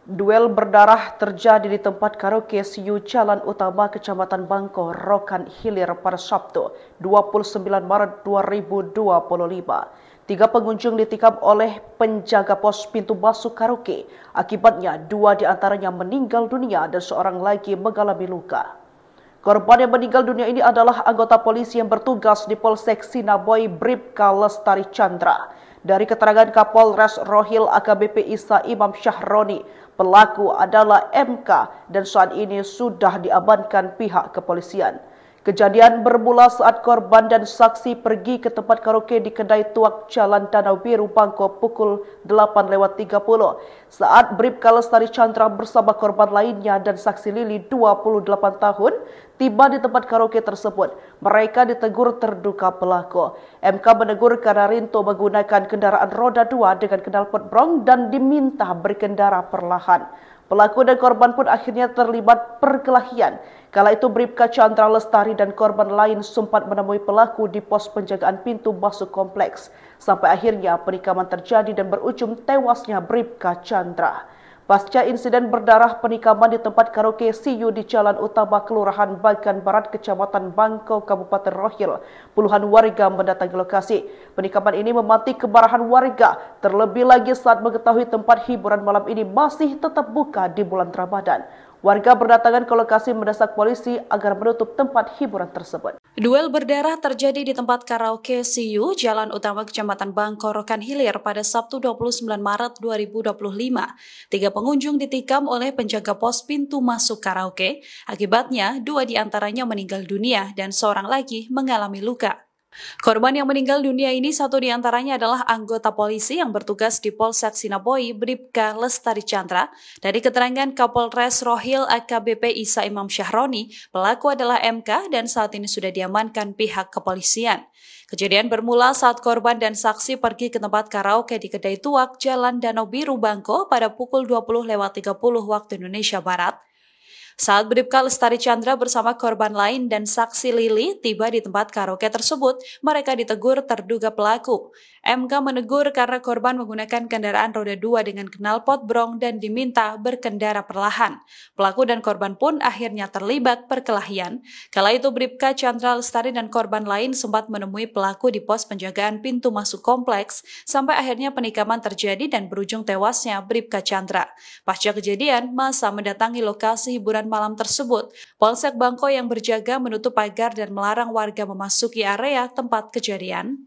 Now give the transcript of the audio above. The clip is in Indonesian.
Duel berdarah terjadi di tempat karaoke Siu Jalan Utama Kecamatan Bangko, Rokan Hilir pada Sabtu, 29 Maret 2025. Tiga pengunjung ditikam oleh penjaga pos pintu masuk karaoke. Akibatnya, dua di antaranya meninggal dunia dan seorang lagi mengalami luka. Korban yang meninggal dunia ini adalah anggota polisi yang bertugas di Polsek Sinaboy Bribka Lestari Chandra. Dari keterangan Kapolres Rohil AKBP Isa Imam Syahroni, pelaku adalah MK dan saat ini sudah diamankan pihak kepolisian. Kejadian bermula saat korban dan saksi pergi ke tempat karaoke di kedai tuak Jalan Danau Biru Bangko pukul 8.30. Saat Bribka Lestari Chandra bersama korban lainnya dan saksi Lili 28 tahun tiba di tempat karaoke tersebut, mereka ditegur terduga pelaku. MK menegur karena Rinto menggunakan kendaraan roda 2 dengan knalpot brong dan diminta berkendara perlahan. Pelaku dan korban pun akhirnya terlibat perkelahian. Kala itu Bribka Chandra Lestari dan korban lain sempat menemui pelaku di pos penjagaan pintu masuk kompleks. Sampai akhirnya penikaman terjadi dan berujung tewasnya Bribka Chandra. Pasca insiden berdarah penikaman di tempat karaoke Siu di Jalan Utama Kelurahan Bagan Barat, Kecamatan Bangko, Kabupaten Rohil, puluhan warga mendatangi lokasi. Penikaman ini memantik kemarahan warga, terlebih lagi saat mengetahui tempat hiburan malam ini masih tetap buka di bulan Ramadan. Warga berdatangan ke lokasi mendesak polisi agar menutup tempat hiburan tersebut. Duel berdarah terjadi di tempat karaoke Siu, Jalan Utama Kecamatan Bangko, Rokan Hilir pada Sabtu 29 Maret 2025. Tiga pengunjung ditikam oleh penjaga pos pintu masuk karaoke. Akibatnya, dua di antaranya meninggal dunia dan seorang lagi mengalami luka. Korban yang meninggal dunia ini satu di antaranya adalah anggota polisi yang bertugas di Polsek Sinaboy Bribka Lestari Chandra. Dari keterangan Kapolres Rohil AKBP Isa Imam Syahroni, pelaku adalah MK dan saat ini sudah diamankan pihak kepolisian. Kejadian bermula saat korban dan saksi pergi ke tempat karaoke di kedai tuak Jalan Danau Biru Bangko pada pukul 20.30 waktu Indonesia Barat. Saat Bribka Lestari Chandra bersama korban lain dan saksi Lili tiba di tempat karaoke tersebut, mereka ditegur terduga pelaku. MK menegur karena korban menggunakan kendaraan roda 2 dengan knalpot brong dan diminta berkendara perlahan. Pelaku dan korban pun akhirnya terlibat perkelahian. Kala itu Bribka Chandra Lestari dan korban lain sempat menemui pelaku di pos penjagaan pintu masuk kompleks sampai akhirnya penikaman terjadi dan berujung tewasnya Bribka Chandra. Pasca kejadian, massa mendatangi lokasi hiburan malam tersebut. Polsek Bangko yang berjaga menutup pagar dan melarang warga memasuki area tempat kejadian.